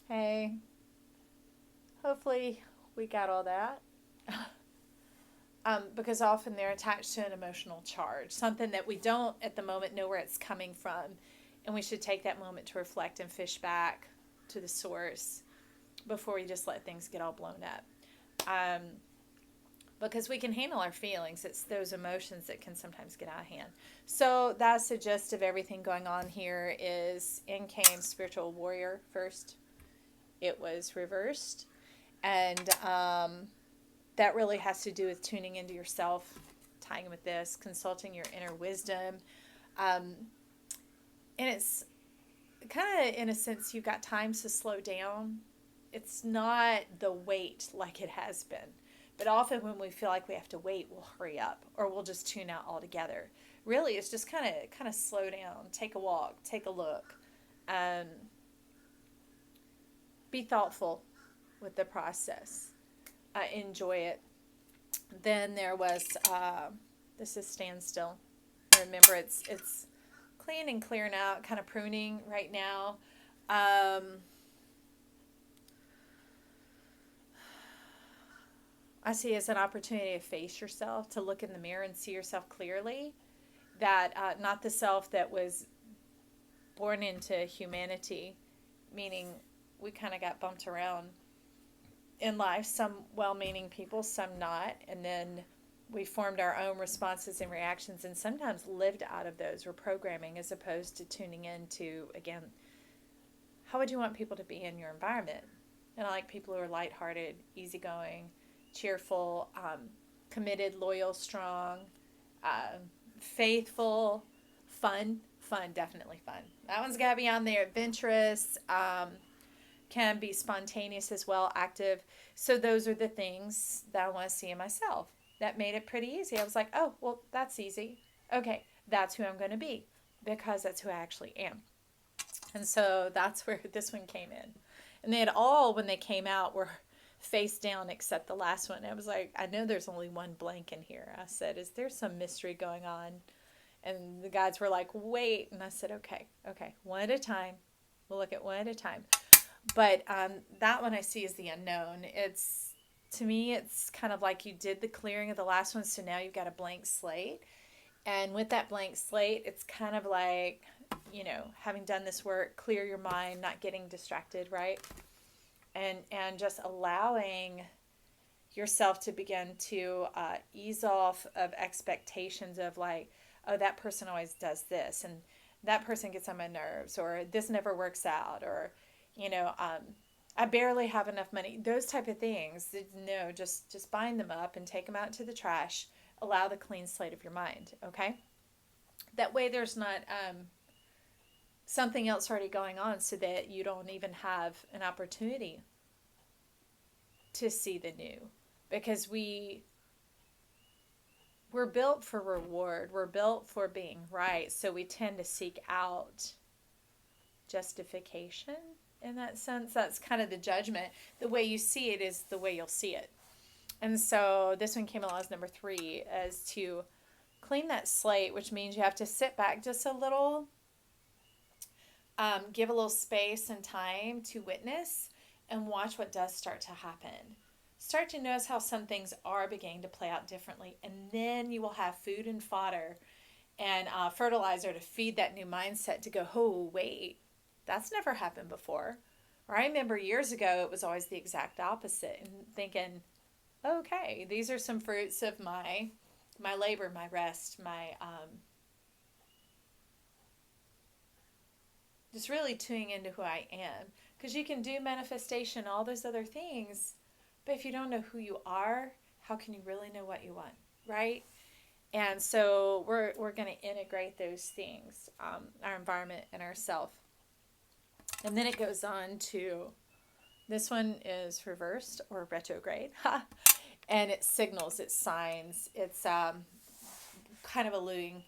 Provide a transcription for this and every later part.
Hey, hopefully we got all that. Because often they're attached to an emotional charge, something that we don't at the moment know where it's coming from. And we should take that moment to reflect and fish back to the source before we just let things get all blown up. Because we can handle our feelings. It's those emotions that can sometimes get out of hand. So that's the gist of everything going on here is in came spiritual warrior first. It was reversed. And that really has to do with tuning into yourself, tying with this, consulting your inner wisdom. Um, and it's kind of, in a sense, you've got times to slow down. It's not the wait like it has been. But often when we feel like we have to wait, we'll hurry up or we'll just tune out altogether. Really, it's just kind of slow down, take a walk, take a look, um, be thoughtful with the process, enjoy it. Then there was this is standstill. Remember, it's clean and clearing out, kind of pruning right now. Um, I see it as an opportunity to face yourself, to look in the mirror and see yourself clearly. That not the self that was born into humanity, meaning we kind of got bumped around in life. Some well-meaning people, some not, and then we formed our own responses and reactions, and sometimes lived out of those. We're programming as opposed to tuning into again. How would you want people to be in your environment? And I like people who are lighthearted, easygoing, cheerful, committed, loyal, strong, uh, faithful, fun, definitely fun. That one's got to be on there. Adventurous, can be spontaneous as well, active. So those are the things that I want to see in myself. That made it pretty easy. I was like, oh, well, that's easy. Okay, that's who I'm going to be because that's who I actually am. And so that's where this one came in. And they had all, when they came out, were face down except the last one. I was like, I know there's only one blank in here. I said, is there some mystery going on? And the guys were like, wait. And I said, okay, one at a time. We'll look at one at a time. But that one I see is the unknown. It's, to me, it's kind of like you did the clearing of the last one, so now you've got a blank slate. And with that blank slate, it's kind of like, having done this work, clear your mind, not getting distracted, right? And just allowing yourself to begin to ease off of expectations of like, oh, that person always does this, and that person gets on my nerves, or this never works out, or you know, um, I barely have enough money. Those type of things. No, just bind them up and take them out to the trash. Allow the clean slate of your mind. Okay, that way there's not something else already going on, so that you don't even have an opportunity to see the new, because we're built for reward. We're built for being right. So we tend to seek out justification in that sense. That's kind of the judgment. The way you see it is the way you'll see it. And so this one came along as number 3, as to clean that slate, which means you have to sit back just a little, give a little space and time to witness and watch what does start to happen. Start to notice how some things are beginning to play out differently, and then you will have food and fodder and fertilizer to feed that new mindset to go, oh, wait, that's never happened before. Or I remember years ago, it was always the exact opposite, and thinking, okay, these are some fruits of my labor, my rest, my just really tuning into who I am. Because you can do manifestation, all those other things, but if you don't know who you are, how can you really know what you want, right? And so we're going to integrate those things, our environment and ourself. And then it goes on to, this one is reversed or retrograde. And it signals, it signs, it's kind of alluding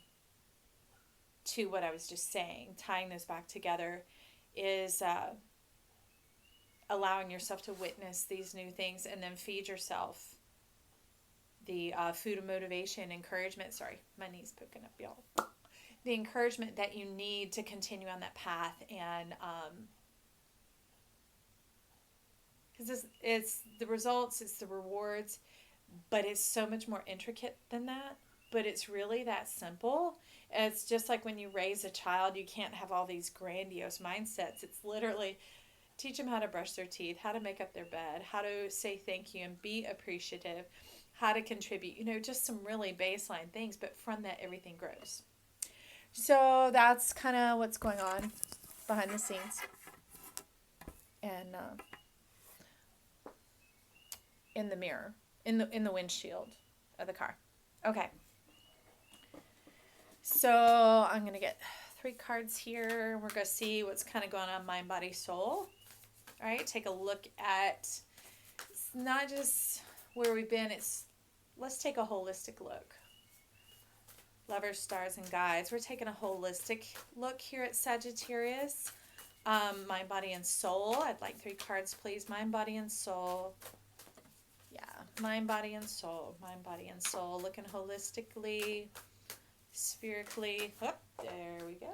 to what I was just saying, tying those back together, is allowing yourself to witness these new things and then feed yourself the food of motivation, encouragement. Sorry, my knee's poking up, y'all. The encouragement that you need to continue on that path and Because it's the results, it's the rewards, but it's so much more intricate than that. But it's really that simple. It's just like when you raise a child, you can't have all these grandiose mindsets. It's literally teach them how to brush their teeth, how to make up their bed, how to say thank you and be appreciative, how to contribute, just some really baseline things. But from that, everything grows. So that's kind of what's going on behind the scenes. And in the mirror, in the windshield of the car. Okay. So I'm going to get 3 cards here. We're going to see what's kind of going on mind, body, soul. All right, take a look at, it's not just where we've been, let's take a holistic look. Lovers, stars, and guides. We're taking a holistic look here at Sagittarius. Mind, body, and soul. I'd like 3 cards, please. Mind, body, and soul. Yeah, mind, body, and soul. Mind, body, and soul. Looking holistically, spherically. Oh, there we go.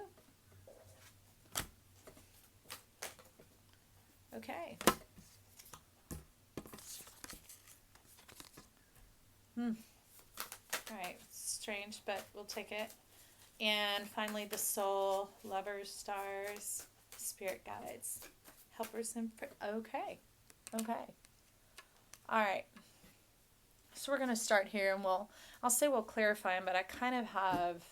Okay. All right. Strange, but we'll take it. And finally, the soul, lovers, stars, spirit guides, helpers, and okay. All right. So we're going to start here, and I'll say we'll clarify them, but I kind of have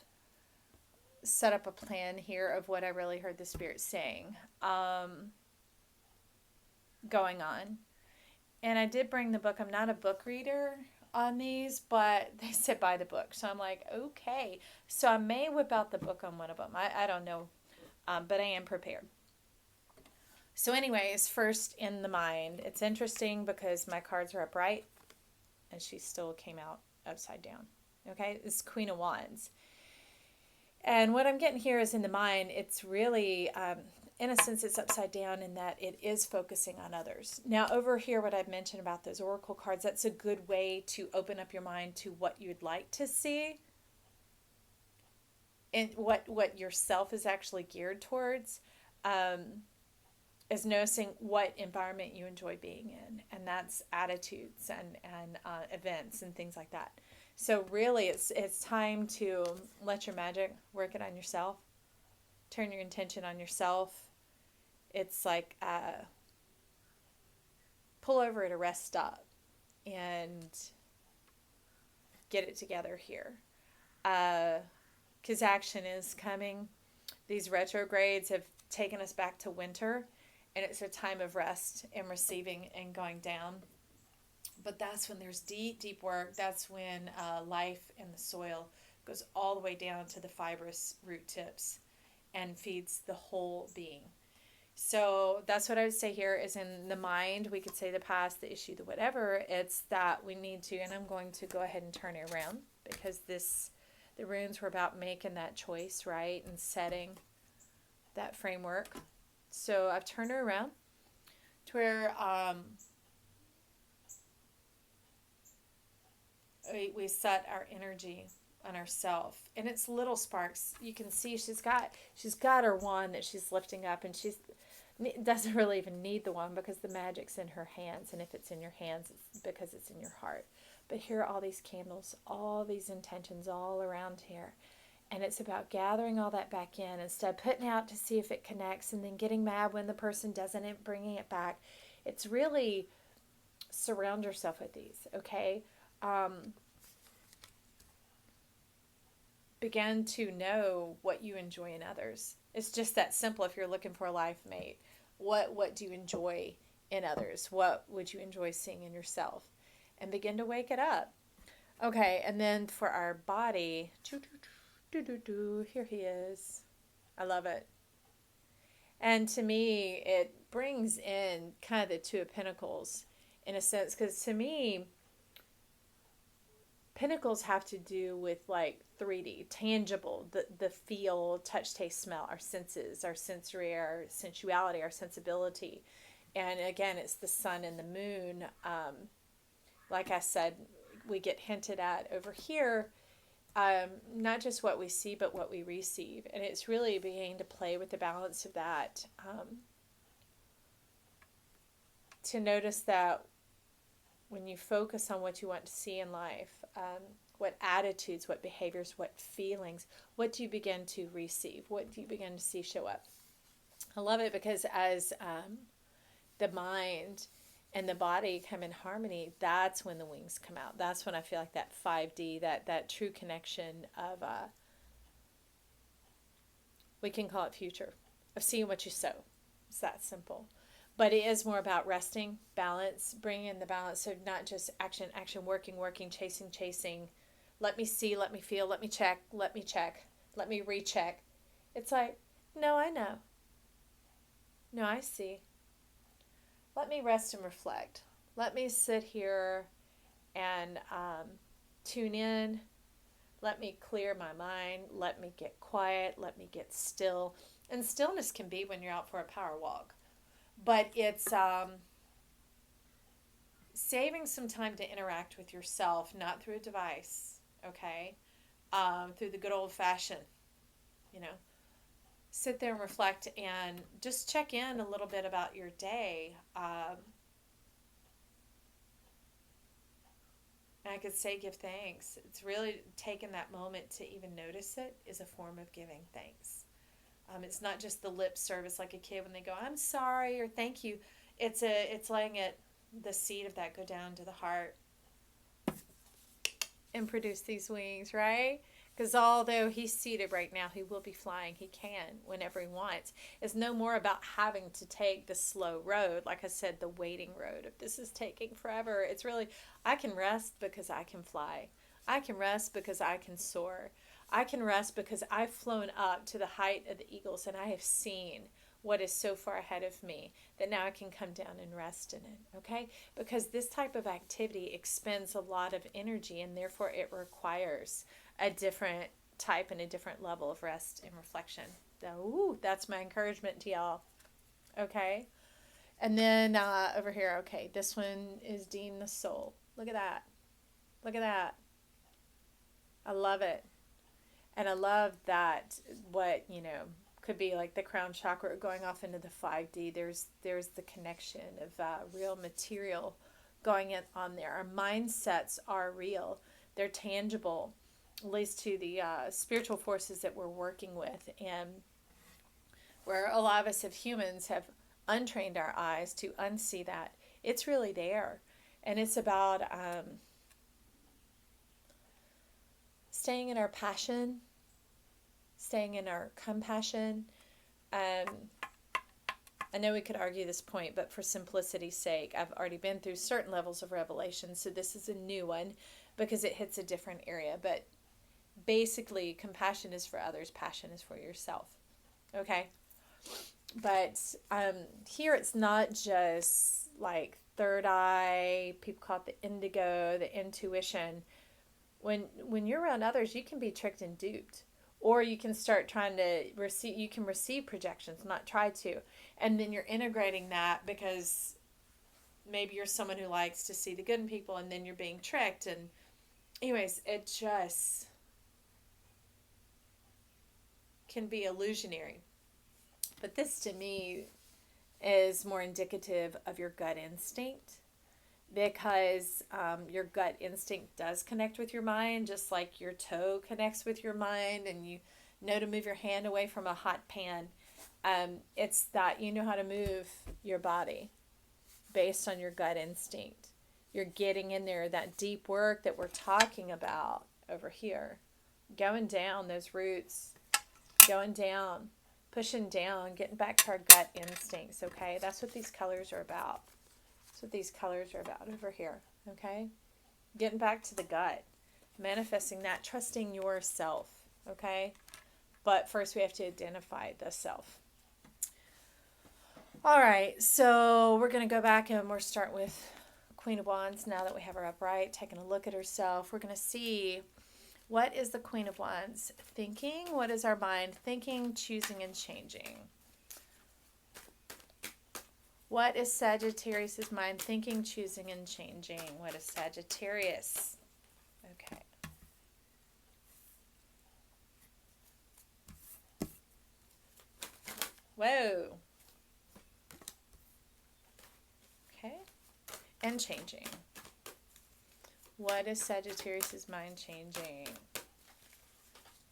set up a plan here of what I really heard the Spirit saying going on. And I did bring the book. I'm not a book reader on these, but they said buy the book. So I'm like, okay. So I may whip out the book on one of them. I don't know, but I am prepared. So anyways, first in the mind. It's interesting because my cards are upright and she still came out upside down. Okay, this is Queen of Wands. And what I'm getting here is in the mind, it's really, in a sense, it's upside down in that it is focusing on others. Now, over here, what I've mentioned about those oracle cards, that's a good way to open up your mind to what you'd like to see and what yourself is actually geared towards, is noticing what environment you enjoy being in. And that's attitudes and events and things like that. So really, it's time to let your magic work it on yourself. Turn your intention on yourself. It's like pull over at a rest stop and get it together here. Because action is coming. These retrogrades have taken us back to winter, and it's a time of rest and receiving and going down. But that's when there's deep, deep work. That's when life in the soil goes all the way down to the fibrous root tips and feeds the whole being. So that's what I would say here is in the mind. We could say the past, the issue, the whatever. It's that we need to, and I'm going to go ahead and turn it around because the runes were about making that choice, right, and setting that framework. So I've turned her around to where we set our energy on ourself, and it's little sparks. You can see she's got her wand that she's lifting up, and she's doesn't really even need the wand because the magic's in her hands, and if it's in your hands, it's because it's in your heart. But here are all these candles, all these intentions all around here, and it's about gathering all that back in instead of putting out to see if it connects and then getting mad when the person doesn't and bringing it back. It's really surround yourself with these, okay? Begin to know what you enjoy in others. It's just that simple. If you're looking for a life mate, what do you enjoy in others? What would you enjoy seeing in yourself? And begin to wake it up. Okay, and then for our body, here he is. I love it. And to me, it brings in kind of the Two of Pentacles in a sense, because to me, Pentacles have to do with like 3D, tangible, the feel, touch, taste, smell, our senses, our sensory, our sensuality, our sensibility. And again, it's the sun and the moon. Like I said, we get hinted at over here, not just what we see, but what we receive. And it's really beginning to play with the balance of that. to notice that when you focus on what you want to see in life, what attitudes, what behaviors, what feelings, what do you begin to receive? What do you begin to see show up? I love it because as the mind and the body come in harmony, that's when the wings come out. That's when I feel like that 5D, that true connection of, we can call it future, of seeing what you sow. It's that simple. But it is more about resting, balance, bringing in the balance. So not just action, action, working, working, chasing, chasing. Let me see, let me feel, let me check, let me recheck. It's like, no, I know. No, I see. Let me rest and reflect. Let me sit here and tune in. Let me clear my mind. Let me get quiet. Let me get still. And stillness can be when you're out for a power walk. But it's saving some time to interact with yourself, not through a device, okay? Through the good old-fashioned, sit there and reflect and just check in a little bit about your day. And I could say give thanks. It's really taking that moment to even notice it is a form of giving thanks. It's not just the lip service like a kid when they go, I'm sorry, or thank you. It's letting the seed of that go down to the heart and produce these wings, right? Because although he's seated right now, he will be flying. He can whenever he wants. It's no more about having to take the slow road. Like I said, the waiting road. If this is taking forever, it's really, I can rest because I can fly. I can rest because I can soar. I can rest because I've flown up to the height of the eagles and I have seen what is so far ahead of me that now I can come down and rest in it, okay? Because this type of activity expends a lot of energy and therefore it requires a different type and a different level of rest and reflection. So, that's my encouragement to y'all, okay? And then over here, okay, this one is Dean the Soul. Look at that. Look at that. I love it. And I love that what, could be like the crown chakra going off into the 5D. There's the connection of real material going on there. Our mindsets are real. They're tangible, at least to the spiritual forces that we're working with. And where a lot of us as humans have untrained our eyes to unsee that, it's really there. And it's about staying in our passion, staying in our compassion. I know we could argue this point, but for simplicity's sake, I've already been through certain levels of revelation, so this is a new one because it hits a different area. But basically, compassion is for others, passion is for yourself. Okay? But here it's not just like third eye, people call it the indigo, the intuition. When you're around others, you can be tricked and duped. Or you can start trying to receive projections, not try to. And then you're integrating that because maybe you're someone who likes to see the good in people and then you're being tricked. And anyways, it just can be illusionary. But this to me is more indicative of your gut instinct. Because your gut instinct does connect with your mind, just like your toe connects with your mind and you know to move your hand away from a hot pan. It's that you know how to move your body based on your gut instinct. You're getting in there, that deep work that we're talking about over here. Going down those roots, going down, pushing down, getting back to our gut instincts, okay? That's what these colors are about. That's what these colors are about over here, okay? Getting back to the gut, manifesting that, trusting yourself, okay? But first we have to identify the self. All right, so we're going to go back and we'll start with Queen of Wands now that we have her upright, taking a look at herself. We're going to see what is the Queen of Wands thinking? What is our mind thinking, choosing, and changing? What is Sagittarius' mind thinking, choosing, and changing? What is Sagittarius? Okay. Whoa. Okay. and changing. What is Sagittarius's mind changing?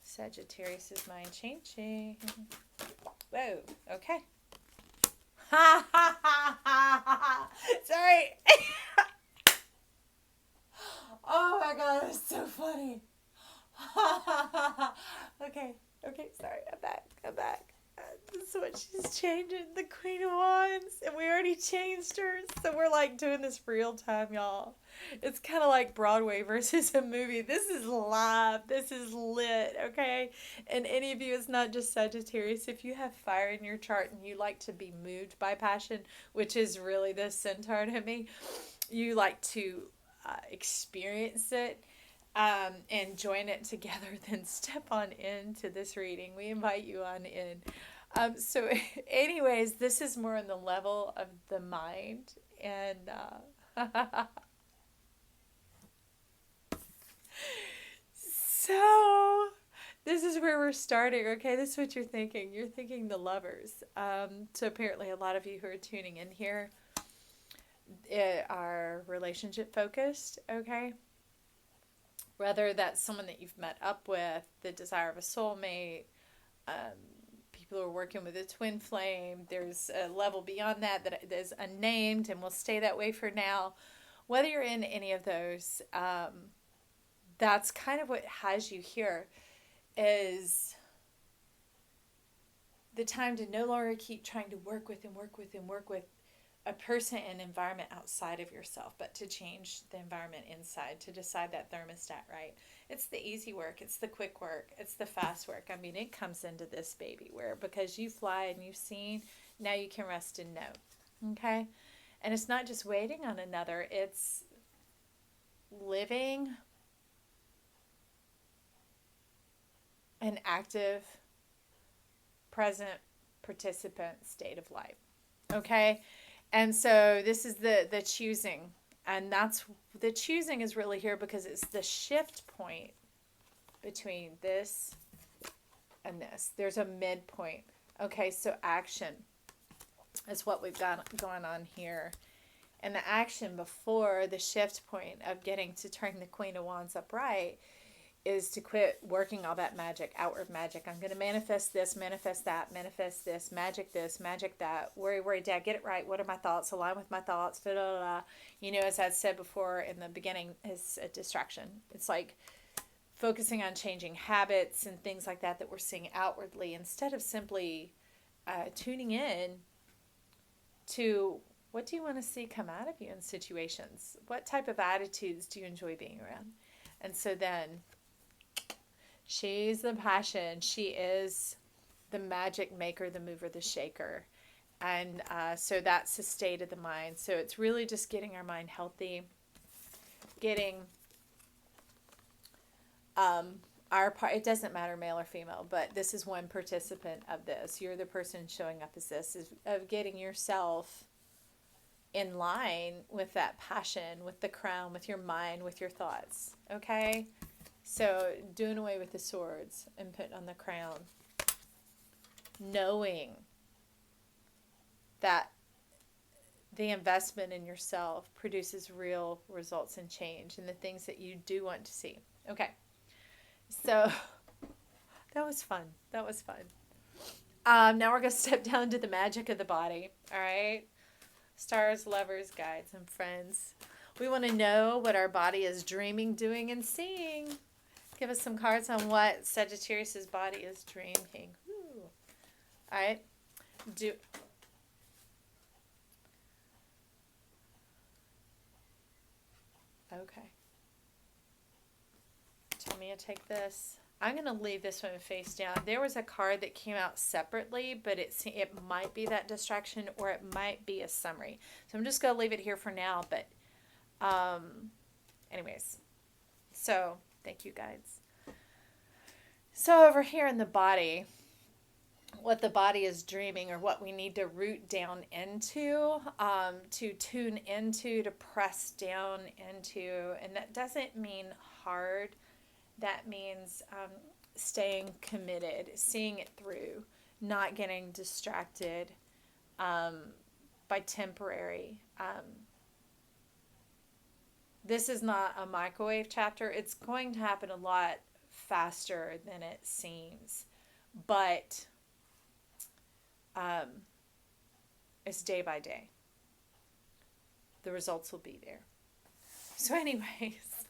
Sagittarius's mind changing. Whoa, okay. Ha ha ha ha ha. Sorry. Oh my god, that's so funny. Okay, sorry, I'm back. This is what she's changing, the Queen of Wands, and we already changed her, so we're like doing this real time, y'all. It's kind of like Broadway versus a movie. This is live, this is lit, okay? And any of you, it's not just Sagittarius. If you have fire in your chart and you like to be moved by passion, which is really the centaur to me, you like to experience it, and join it together, then step on into this reading. We invite you on in. So anyways, this is more on the level of the mind. And so this is where we're starting, okay? This is what you're thinking. You're thinking the lovers. So apparently a lot of you who are tuning in here are relationship focused, okay? Whether that's someone that you've met up with, the desire of a soulmate, people who are working with a twin flame, there's a level beyond that that is unnamed and will stay that way for now. Whether you're in any of those, that's kind of what has you here, is the time to no longer keep trying to work with a person and environment outside of yourself, but to change the environment inside, to decide that thermostat right. It's the easy work, it's the quick work, it's the fast work. I mean, it comes into this baby where because you fly and you've seen, now you can rest and know, okay? And it's not just waiting on another, it's living an active, present, participant state of life, okay? And so this is the choosing, and that's the choosing is really here because it's the shift point between this and this. There's a midpoint. Okay, so action is what we've got going on here. And the action before the shift point of getting to turn the Queen of Wands upright is to quit working all that magic, outward magic. I'm going to manifest this, manifest that, manifest this, magic that, worry, dad, get it right. What are my thoughts? Align with my thoughts. Blah, blah, blah. You know, as I said before in the beginning, is a distraction. It's like focusing on changing habits and things like that we're seeing outwardly instead of simply tuning in to what do you want to see come out of you in situations? What type of attitudes do you enjoy being around? And so then she's the passion. She is the magic maker, the mover, the shaker. And so that's the state of the mind. So it's really just getting our mind healthy, getting our part. It doesn't matter male or female, but this is one participant of this. You're the person showing up as this, is of getting yourself in line with that passion, with the crown, with your mind, with your thoughts. Okay? So doing away with the swords and putting on the crown. Knowing that the investment in yourself produces real results and change and the things that you do want to see. Okay. So that was fun. Now we're going to step down to the magic of the body. All right. Stars, lovers, guides, and friends. We want to know what our body is dreaming, doing, and seeing. Give us some cards on what Sagittarius's body is dreaming. Ooh. All right. Okay. Tell me to take this. I'm going to leave this one face down. There was a card that came out separately, but it might be that distraction or it might be a summary. So I'm just going to leave it here for now. But anyways, so thank you, guides. So over here in the body, what the body is dreaming or what we need to root down into, to tune into, to press down into. And that doesn't mean hard. That means staying committed, seeing it through, not getting distracted by temporary This is not a microwave chapter. It's going to happen a lot faster than it seems, but um, it's day by day. The results will be there. So, anyways,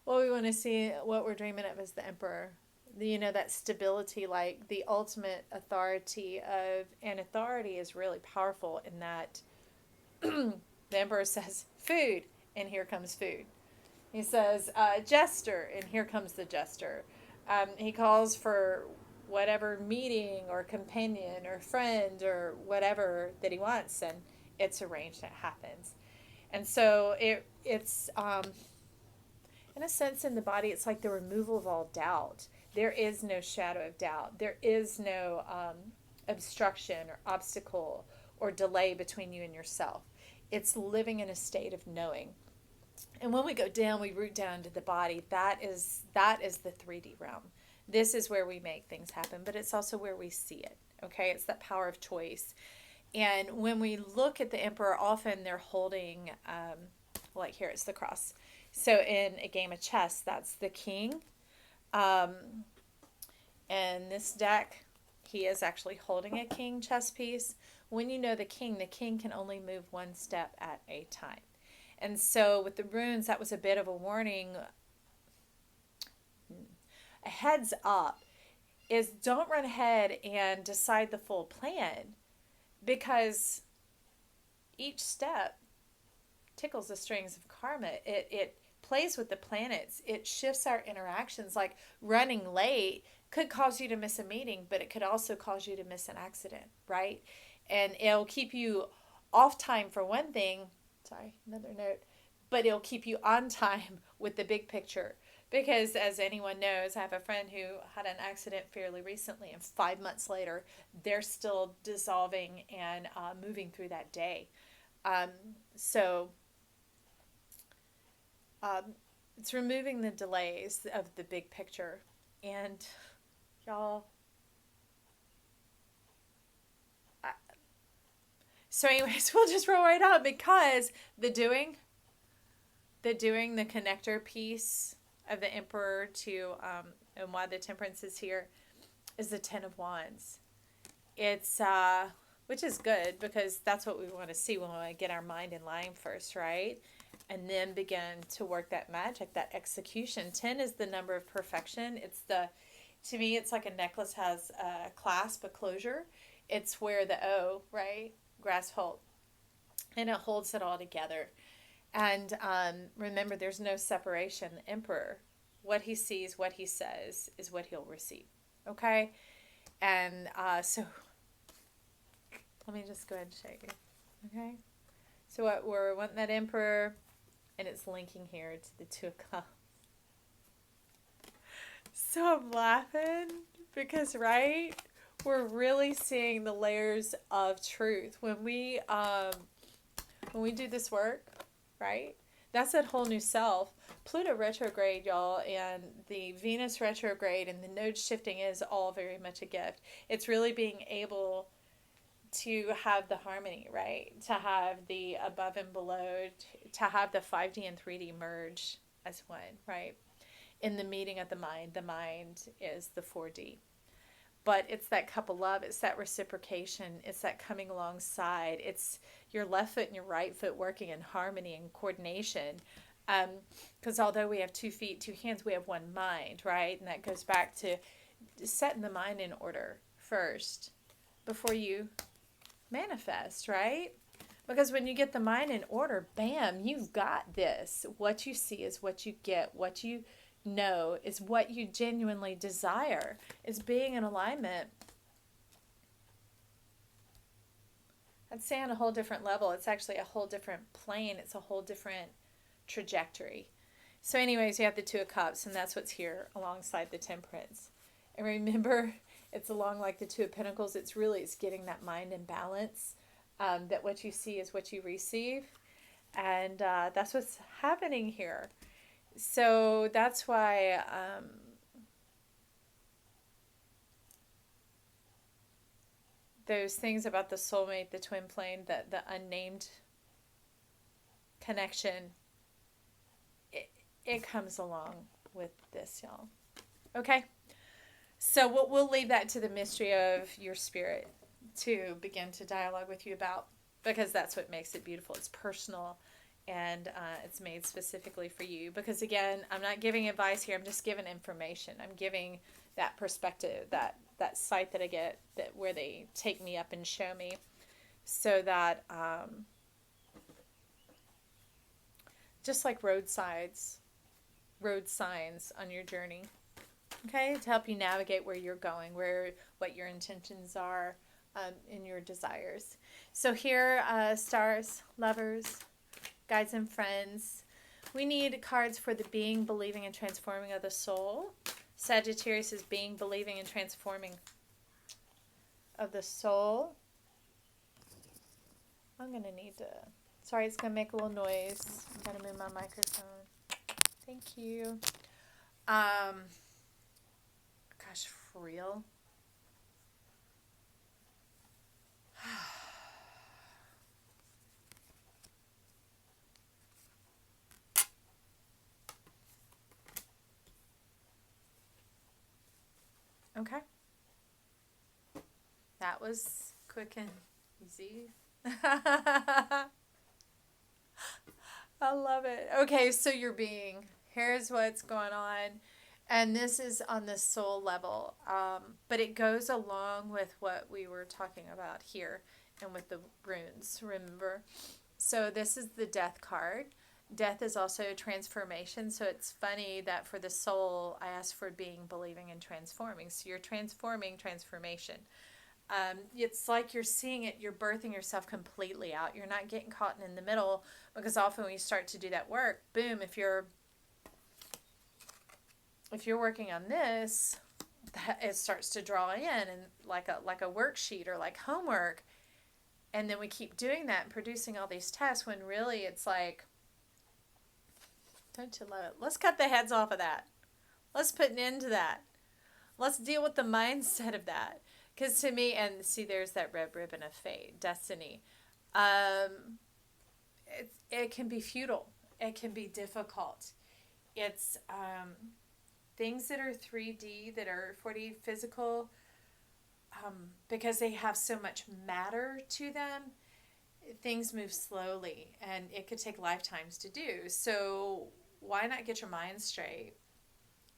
what we want to see, what we're dreaming of is the Emperor. That stability, like the ultimate authority of, and authority is really powerful in that the Emperor says food, and here comes food. He says jester, and here comes the jester. He calls for whatever meeting or companion or friend or whatever that he wants, and it's arranged, it happens. And so it's in a sense, in the body, it's like the removal of all doubt. There is no shadow of doubt. There is no obstruction or obstacle or delay between you and yourself. It's living in a state of knowing. And when we go down, we root down to the body. That is the 3D realm. This is where we make things happen, but it's also where we see it. Okay, it's that power of choice. And when we look at the Emperor, often they're holding, like here, it's the cross. So in a game of chess, that's the king. And this deck, he is actually holding a king chess piece. When you know the king can only move one step at a time. And so with the runes, that was a bit of a warning. A heads up is don't run ahead and decide the full plan, because each step tickles the strings of karma. It plays with the planets. It shifts our interactions. Like running late could cause you to miss a meeting, but it could also cause you to miss an accident, right? And it'll keep you off time for one thing. Sorry, another note. But it'll keep you on time with the big picture. Because as anyone knows, I have a friend who had an accident fairly recently, and 5 months later, they're still dissolving and moving through that day. So it's removing the delays of the big picture. And y'all, so anyways, we'll just roll right on, because the connector piece of the Emperor to, and why the Temperance is here, is the Ten of Wands. It's, which is good, because that's what we want to see when we get our mind in line first, right? And then begin to work that magic, that execution. 10 is the number of perfection. To me, it's like a necklace has a clasp, a closure. It's where the O, right? Grasp hold. And it holds it all together. And remember, there's no separation. The Emperor, what he sees, what he says, is what he'll receive. Okay? And so, let me just go ahead and show you. Okay? So what we're wanting that Emperor, and it's linking here to the Two of Cups. So I'm laughing because, right, we're really seeing the layers of truth when we do this work, right? That's that whole new self. Pluto retrograde, y'all, and the Venus retrograde and the node shifting is all very much a gift. It's really being able to have the harmony, right? To have the above and below, to have the 5D and 3D merge as one, right? In the meeting of the mind is the 4D. But it's that cup of love. It's that reciprocation. It's that coming alongside. It's your left foot and your right foot working in harmony and coordination. Because although we have 2 feet, 2 hands, we have one mind, right? And that goes back to setting the mind in order first before you manifest, right? Because when you get the mind in order, bam, you've got this. What you see is what you get. What you know is what you genuinely desire, is being in alignment. I'd say on a whole different level. It's actually a whole different plane. It's a whole different trajectory. So anyways, you have the Two of Cups, and that's what's here alongside the Temperance. And remember, it's along like the Two of Pentacles. It's getting that mind in balance, that what you see is what you receive. And that's what's happening here. So that's why those things about the soulmate, the twin flame, the unnamed connection, it comes along with this, y'all. Okay? So we'll leave that to the mystery of your spirit to begin to dialogue with you about, because that's what makes it beautiful. It's personal, and it's made specifically for you. Because again, I'm not giving advice here. I'm just giving information. I'm giving that perspective, that sight that I get, that where they take me up and show me, so that just like road signs on your journey. Okay, to help you navigate where you're going, what your intentions are, in your desires. So here, stars, lovers, guides, and friends, we need cards for the being, believing, and transforming of the soul. Sagittarius is being, believing, and transforming of the soul. I'm going to need to... Sorry, it's going to make a little noise. I'm going to move my microphone. Thank you. Gosh, for real? Okay. That was quick and easy. I love it. Okay, so you're being. Here's what's going on. And this is on the soul level. But it goes along with what we were talking about here and with the runes, remember? So this is the death card. Death is also a transformation. So it's funny that for the soul, I asked for being, believing, and transforming. So you're transforming transformation. It's like you're seeing it, you're birthing yourself completely out. You're not getting caught in the middle, because often when you start to do that work, boom, if you're working on this, it starts to draw in and like a worksheet or like homework. And then we keep doing that and producing all these tests when really it's like, don't you love it? Let's cut the heads off of that. Let's put an end to that. Let's deal with the mindset of that. Because to me, and see, there's that red ribbon of fate, destiny. It can be futile. It can be difficult. It's things that are 3D, that are 4D physical, because they have so much matter to them, things move slowly, and it could take lifetimes to do. So why not get your mind straight?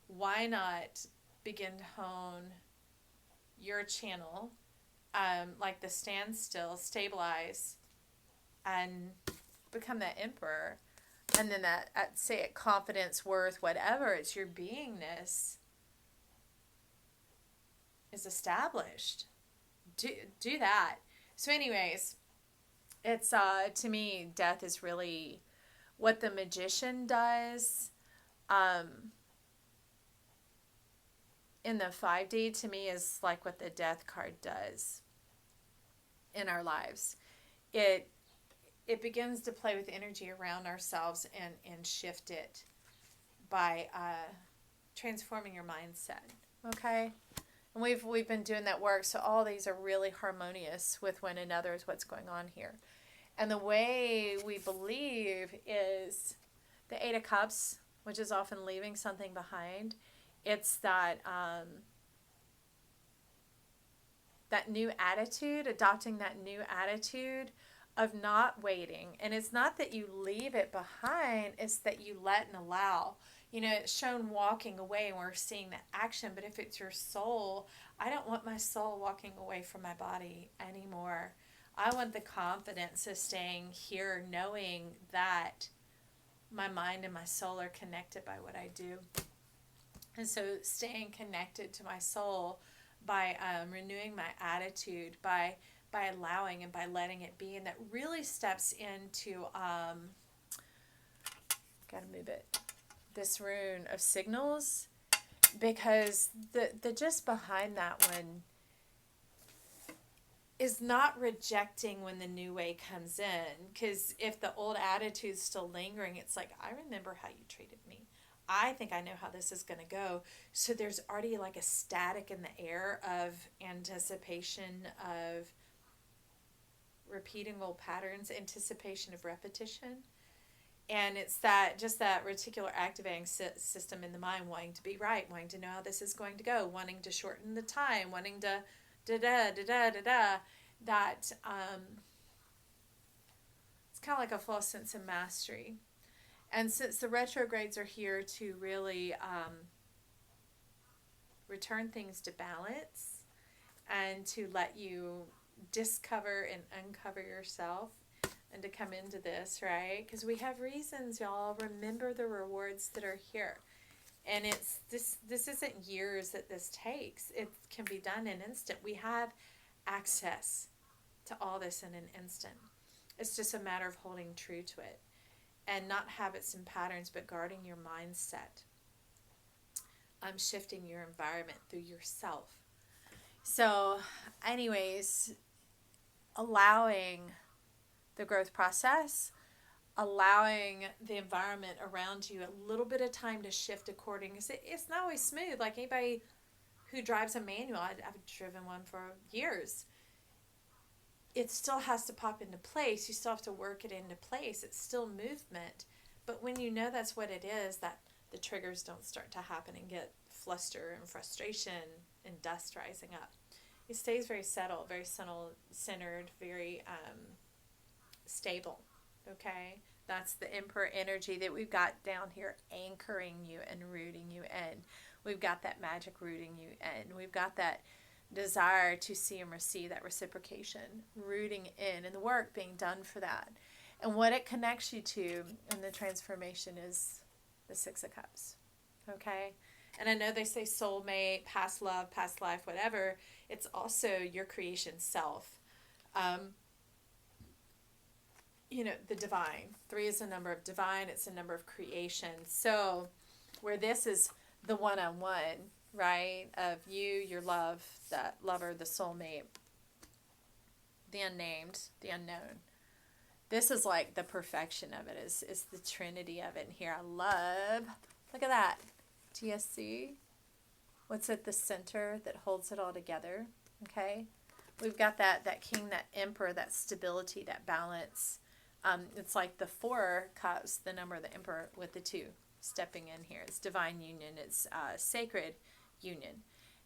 Why not begin to hone your channel, like the standstill, stabilize, and become that emperor? And then that, say it, confidence, worth, whatever, it's your beingness is established. Do that. So anyways, it's, to me, death is really what the magician does. In the 5D, to me, is like what the death card does in our lives. It begins to play with energy around ourselves and shift it by transforming your mindset. Okay? And we've been doing that work, so all these are really harmonious with one another is what's going on here. And the way we believe is the Eight of Cups, which is often leaving something behind. It's that that new attitude, adopting that new attitude of not waiting. And it's not that you leave it behind, it's that you let and allow. You know, it's shown walking away, and we're seeing the action, but if it's your soul, I don't want my soul walking away from my body anymore. I want the confidence of staying here, knowing that my mind and my soul are connected by what I do. And so staying connected to my soul by renewing my attitude, by allowing and by letting it be. And that really steps into, gotta move it, this rune of signals, because the just behind that one is not rejecting when the new way comes in. Because if the old attitude's still lingering, it's like, I remember how you treated me. I think I know how this is going to go. So there's already like a static in the air of anticipation of repeating old patterns, anticipation of repetition. And it's that, just that reticular activating system in the mind, wanting to be right, wanting to know how this is going to go, wanting to shorten the time, wanting to da da da da da da. That it's kind of like a false sense of mastery. And since the retrogrades are here to really return things to balance and to let you discover and uncover yourself and to come into this, right? Because we have reasons, y'all. Remember the rewards that are here. And it's this isn't years that this takes. It can be done in an instant. We have access to all this in an instant. It's just a matter of holding true to it and not habits and patterns, but guarding your mindset. Shifting your environment through yourself. So, anyways, allowing the growth process, allowing the environment around you a little bit of time to shift according. It's not always smooth. Like anybody who drives a manual, I've driven one for years. It still has to pop into place. You still have to work it into place. It's still movement. But when you know that's what it is, that the triggers don't start to happen and get fluster and frustration and dust rising up. It stays very settled, very centered, very stable. Okay? That's the Emperor energy that we've got down here, anchoring you and rooting you in. We've got that magic rooting you in. We've got that desire to see and receive, that reciprocation, rooting in, and the work being done for that. And what it connects you to in the transformation is the Six of Cups. Okay? And I know they say soulmate, past love, past life, whatever. It's also your creation self. The divine. 3 is a number of divine. It's a number of creation. So where this is the one-on-one, right, of you, your love, that lover, the soulmate, the unnamed, the unknown. This is like the perfection of it, is the trinity of it. And here I love, look at that, TSC. What's at the center that holds it all together, okay? We've got that king, that emperor, that stability, that balance. It's like the 4 cups, the number of the emperor with the 2 stepping in here. It's divine union. It's sacred union.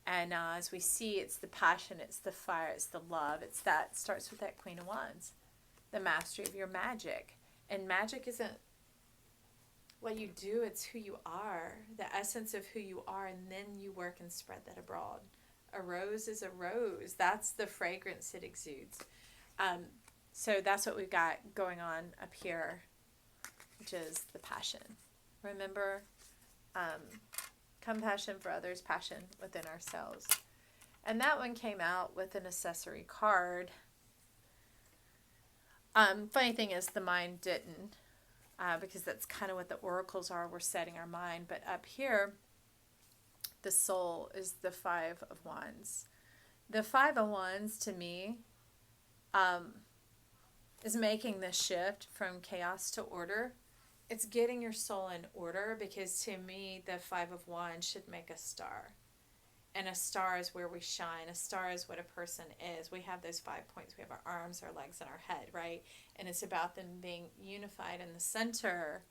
And as we see, it's the passion, it's the fire, it's the love. It's that, starts with that Queen of Wands. The mastery of your magic. And magic isn't what you do, it's who you are. The essence of who you are, and then you work and spread that abroad. A rose is a rose. That's the fragrance it exudes. So that's what we've got going on up here, which is the passion. Remember, compassion for others, passion within ourselves. And that one came out with an accessory card. Funny thing is the mind didn't, because that's kind of what the oracles are. We're setting our mind. But up here, the soul is the 5 of Wands. The 5 of Wands, to me, is making the shift from chaos to order. It's getting your soul in order, because to me, the 5 of Wands should make a star. And a star is where we shine. A star is what a person is. We have those 5 points. We have our arms, our legs, and our head, right? And it's about them being unified in the center,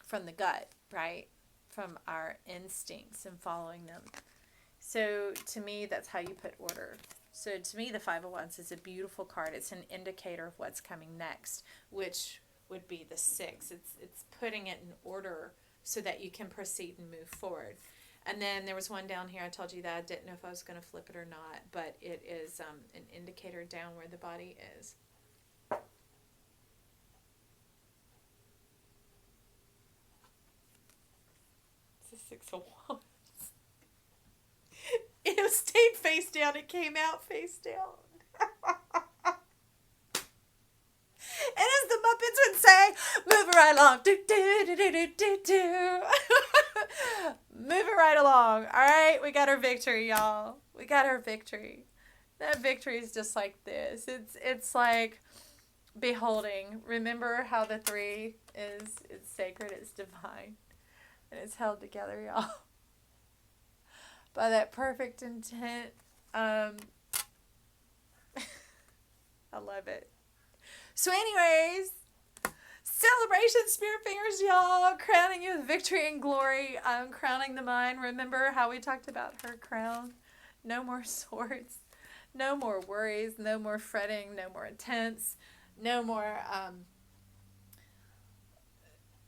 from the gut, right? From our instincts and following them. So to me, that's how you put order. So to me, the 5 of Wands is a beautiful card. It's an indicator of what's coming next, which would be the 6. It's putting it in order so that you can proceed and move forward. And then there was one down here. I told you that I didn't know if I was going to flip it or not, but it is an indicator down where the body is. It's a 6 of Wands. It stayed face down. It came out face down. And as the Muppets would say, move it right along. Do, do, do, do, do, do, do. Move it right along. All right, we got our victory, y'all. We got our victory. That victory is just like this. It's like beholding. Remember how the 3 is, it's sacred, it's divine, and it's held together, y'all, by that perfect intent. I love it. So anyways, Celebration, spirit fingers, y'all. Crowning you with victory and glory. I'm crowning the mind. Remember how we talked about her crown? No more swords. No more worries. No more fretting. No more intense. No more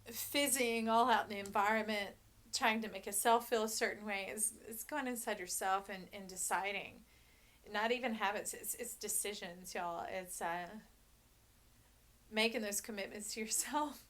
fizzing all out in the environment, trying to make yourself feel a certain way. It's going inside yourself and deciding. Not even habits. It's decisions, y'all. It's making those commitments to yourself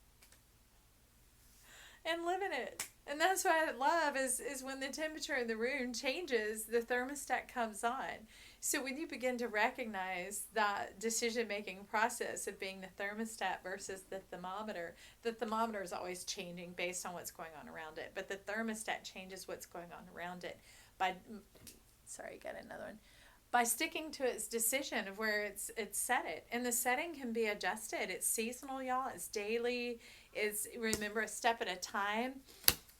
and living it. And that's what I love is when the temperature in the room changes, the thermostat comes on. So when you begin to recognize that decision-making process of being the thermostat versus the thermometer is always changing based on what's going on around it, but the thermostat changes what's going on around it by, sorry, got another one, by sticking to its decision of where it's set it. And the setting can be adjusted. It's seasonal, y'all. It's daily. It's, remember, a step at a time.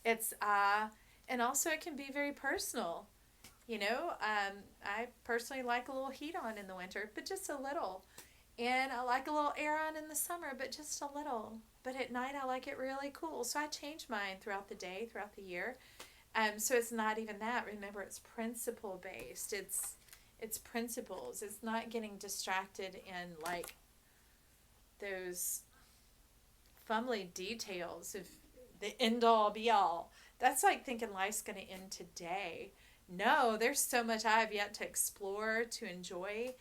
It's and also it can be very personal. You know, I personally like a little heat on in the winter, but just a little. And I like a little air on in the summer, but just a little. But at night I like it really cool. So I change mine throughout the day, throughout the year. So it's not even that. Remember, it's principle based. It's principles. It's not getting distracted in like those fumbly details of the end all be all. That's like thinking life's going to end today. No, there's so much I have yet to explore, to enjoy.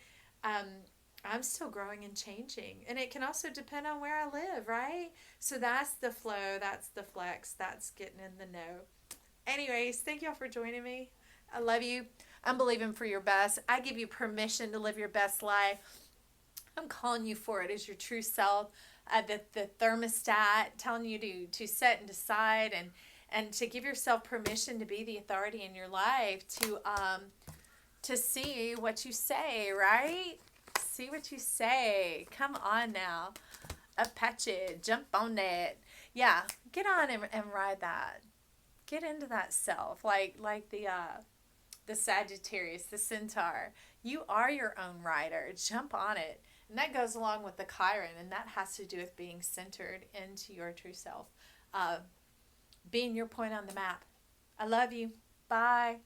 I'm still growing and changing. And it can also depend on where I live, right? So that's the flow, that's the flex, that's getting in the know. Anyways, thank y'all for joining me. I love you. I'm believing for your best. I give you permission to live your best life. I'm calling you for it as your true self. The thermostat, telling you to set and decide and to give yourself permission to be the authority in your life, to see what you say, right? See what you say. Come on now. Apache, jump on that. Yeah, get on and ride that. Get into that self, like the Sagittarius, the Centaur. You are your own rider. Jump on it. And that goes along with the Chiron, and that has to do with being centered into your true self. Being your point on the map. I love you. Bye.